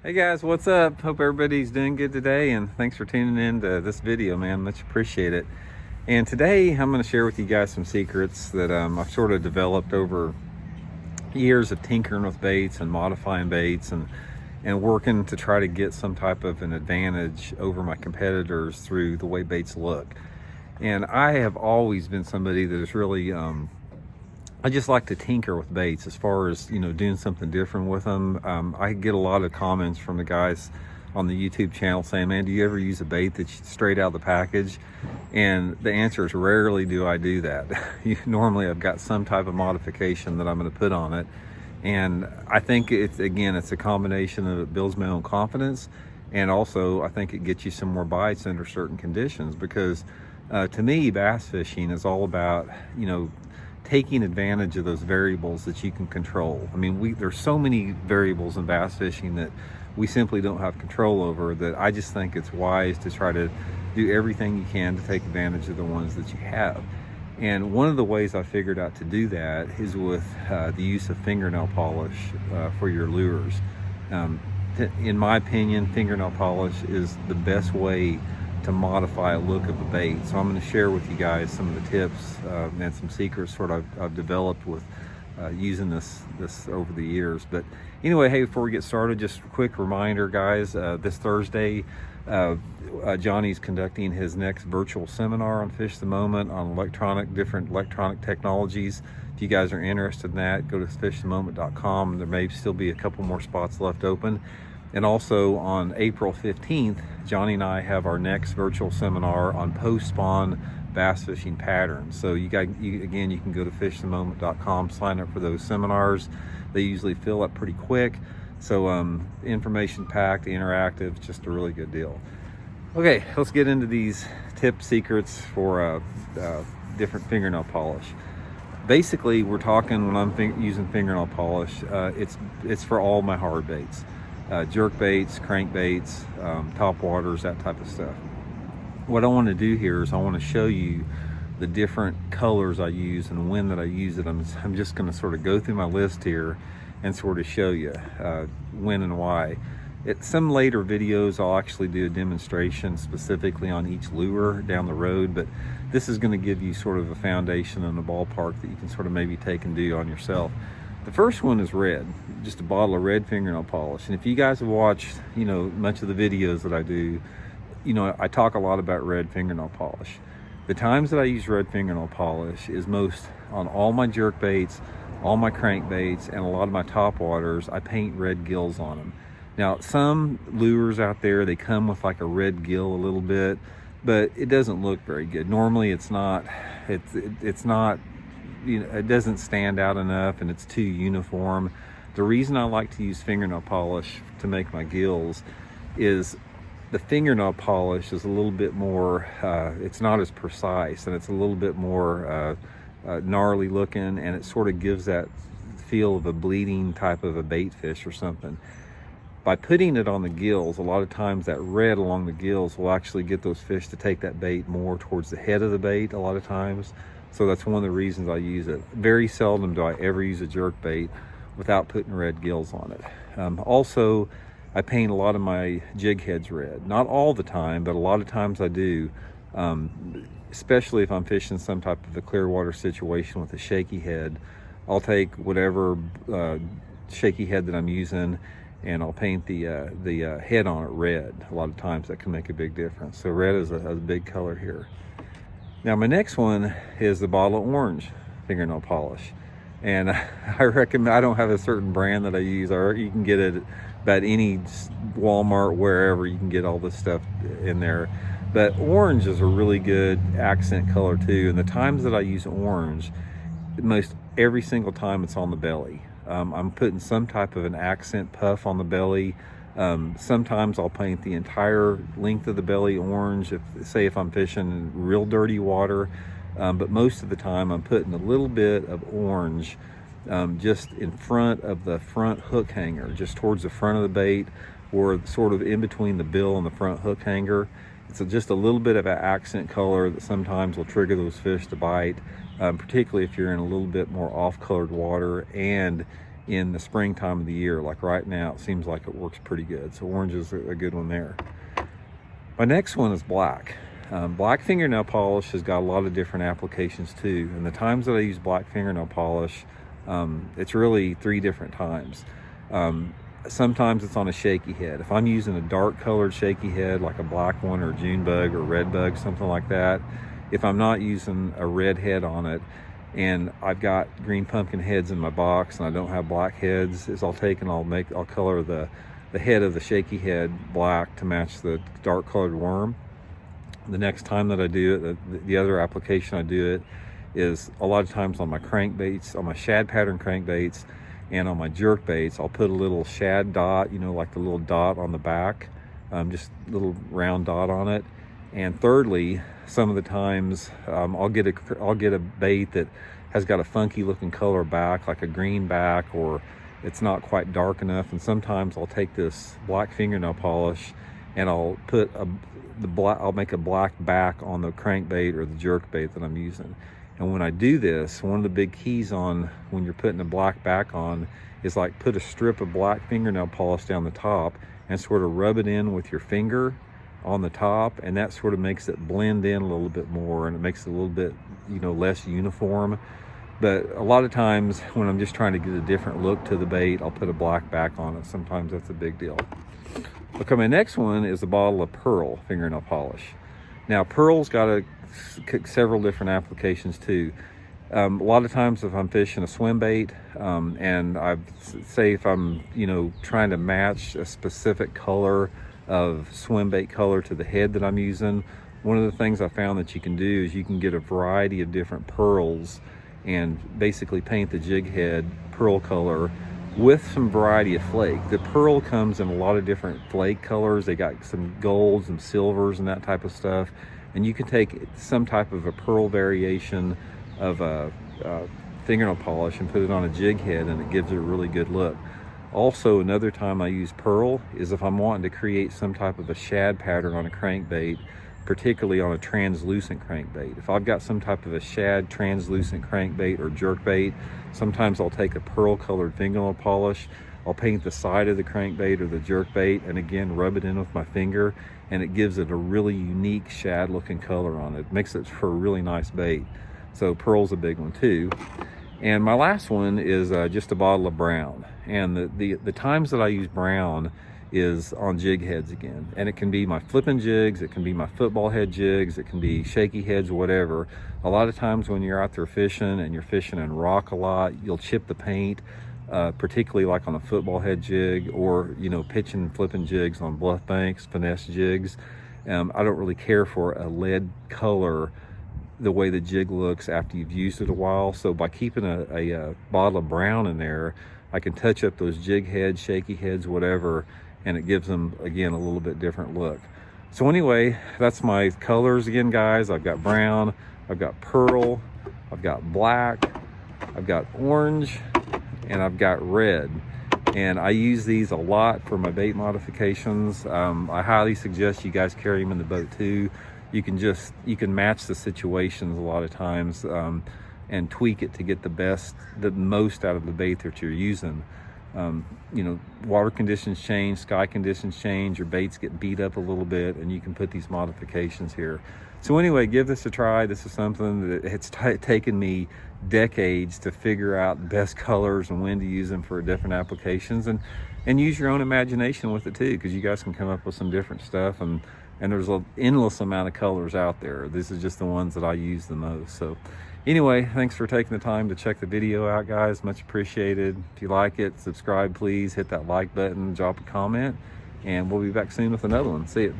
Hey guys, what's up? Hope everybody's doing good today, and thanks for tuning in to this video, man. Much appreciate it. And today I'm going to share with you guys some secrets that I've sort of developed over years of tinkering with baits and modifying baits and working to try to get some type of an advantage over my competitors through the way baits look. And I have always been somebody that is really I just like to tinker with baits as far as, doing something different with them. I get a lot of comments from the guys on the YouTube channel saying, man, do you ever use a bait that's straight out of the package? And the answer is rarely do I do that. Normally I've got some type of modification that I'm going to put on it. And I think it's a combination of it builds my own confidence. And also I think it gets you some more bites under certain conditions, because to me, bass fishing is all about, taking advantage of those variables that you can control. I mean, there's so many variables in bass fishing that we simply don't have control over, that I just think it's wise to try to do everything you can to take advantage of the ones that you have. And one of the ways I figured out to do that is with the use of fingernail polish for your lures. In my opinion, fingernail polish is the best way to modify a look of a bait. So I'm going to share with you guys some of the tips and some secrets I've developed with using this over the years. But anyway, hey, before we get started, just a quick reminder, guys, this Thursday Johnny's conducting his next virtual seminar on Fish the Moment on different electronic technologies. If you guys are interested in that, go to fishthemoment.com. There may still be a couple more spots left open. And also on April 15th, Johnny and I have our next virtual seminar on post-spawn bass fishing patterns. So you can go to fishthemoment.com, sign up for those seminars. They usually fill up pretty quick. So information packed, interactive, just a really good deal. Okay, let's get into these secrets for different fingernail polish. Basically, we're talking, when I'm using fingernail polish, it's for all my hard baits. Jerk baits, crank baits, top waters, that type of stuff. What I want to do here is I want to show you the different colors I use and when that I use it. I'm just going to sort of go through my list here and sort of show you when and why. Some later videos I'll actually do a demonstration specifically on each lure down the road, but this is going to give you sort of a foundation and a ballpark that you can sort of maybe take and do on yourself. The first one is red, just a bottle of red fingernail polish. And if you guys have watched, much of the videos that I do, I talk a lot about red fingernail polish. The times that I use red fingernail polish is most on all my jerk baits, all my crank baits, and a lot of my top waters. I paint red gills on them. Now, some lures out there, they come with like a red gill a little bit, but it doesn't look very good. Normally it's not, it doesn't stand out enough, and it's too uniform. The reason I like to use fingernail polish to make my gills is the fingernail polish is a little bit more, it's not as precise, and it's a little bit more gnarly looking, and it sort of gives that feel of a bleeding type of a bait fish or something. By putting it on the gills, a lot of times that red along the gills will actually get those fish to take that bait more towards the head of the bait a lot of times. So that's one of the reasons I use it. Very seldom do I ever use a jerk bait without putting red gills on it. Also, I paint a lot of my jig heads red. Not all the time, but a lot of times I do. Especially if I'm fishing some type of a clear water situation with a shaky head. I'll take whatever shaky head that I'm using, and I'll paint the head on it red. A lot of times that can make a big difference. So red is a big color here. Now my next one is the bottle of orange fingernail polish. And I recommend, I don't have a certain brand that I use, or you can get it about any Walmart, wherever you can get all this stuff in there. But orange is a really good accent color too. And the times that I use orange, most every single time it's on the belly. I'm putting some type of an accent puff on the belly. Sometimes I'll paint the entire length of the belly orange, if I'm fishing real dirty water. But most of the time I'm putting a little bit of orange just in front of the front hook hanger, just towards the front of the bait, or sort of in between the bill and the front hook hanger. It's just a little bit of an accent color that sometimes will trigger those fish to bite, particularly if you're in a little bit more off-colored water and in the springtime of the year. Like right now, it seems like it works pretty good. So orange is a good one there. My next one is black. Black fingernail polish has got a lot of different applications too. And the times that I use black fingernail polish, it's really 3 different times. Sometimes it's on a shaky head. If I'm using a dark colored shaky head, like a black one or June bug or red bug, something like that, if I'm not using a red head on it, and I've got green pumpkin heads in my box and I don't have black heads, I'll color the head of the shaky head black to match the dark colored worm. The next time that I do it, the other application I do it is a lot of times on my crankbaits, on my shad pattern crankbaits, and on my jerk baits, I'll put a little shad dot, you know, like the little dot on the back, just a little round dot on it. And thirdly, some of the times I'll get a bait that has got a funky looking color back, like a green back, or it's not quite dark enough. And sometimes I'll take this black fingernail polish and I'll put I'll make a black back on the crankbait or the jerk bait that I'm using. And when I do this, one of the big keys on when you're putting a black back on is like put a strip of black fingernail polish down the top and sort of rub it in with your finger on the top, and that sort of makes it blend in a little bit more, and it makes it a little bit, you know, less uniform. But a lot of times when I'm just trying to get a different look to the bait, I'll put a black back on it. Sometimes that's a big deal. Okay, my next one is a bottle of Pearl fingernail polish. Now, Pearl's got several different applications too. A lot of times if I'm fishing a swim bait, and say if I'm, you know, trying to match a specific color of swim bait color to the head that I'm using, one of the things I found that you can do is you can get a variety of different pearls and basically paint the jig head pearl color with some variety of flake. The pearl comes in a lot of different flake colors. They got some golds and silvers and that type of stuff. And you can take some type of a pearl variation of a fingernail polish and put it on a jig head, and it gives it a really good look. Also, another time I use pearl is if I'm wanting to create some type of a shad pattern on a crankbait, particularly on a translucent crankbait. If I've got some type of a shad translucent crankbait or jerkbait, sometimes I'll take a pearl colored fingernail polish, I'll paint the side of the crankbait or the jerkbait, and again rub it in with my finger, and it gives it a really unique shad looking color on it. It makes it for a really nice bait. So pearl's a big one too. And my last one is just a bottle of brown. And the times that I use brown is on jig heads again. And it can be my flipping jigs, it can be my football head jigs, it can be shaky heads, whatever. A lot of times when you're out there fishing and you're fishing in rock a lot, you'll chip the paint, particularly like on a football head jig, or, you know, pitching and flipping jigs on bluff banks, finesse jigs. I don't really care for a lead color the way the jig looks after you've used it a while. So by keeping a bottle of brown in there, I can touch up those jig heads, shaky heads, whatever, and it gives them, again, a little bit different look. So anyway, that's my colors again, guys. I've got brown, I've got pearl, I've got black, I've got orange, and I've got red. And I use these a lot for my bait modifications. I highly suggest you guys carry them in the boat too. You can match the situations a lot of times and tweak it to get the most out of the bait that you're using. You know, water conditions change, sky conditions change, your baits get beat up a little bit, and you can put these modifications here. So anyway, give this a try. This is something that it's taken me decades to figure out the best colors and when to use them for different applications, and use your own imagination with it too, because you guys can come up with some different stuff, and there's an endless amount of colors out there. This is just the ones that I use the most. So anyway, thanks for taking the time to check the video out, guys. Much appreciated. If you like it, subscribe, please. Hit that like button, drop a comment, and we'll be back soon with another one. See you.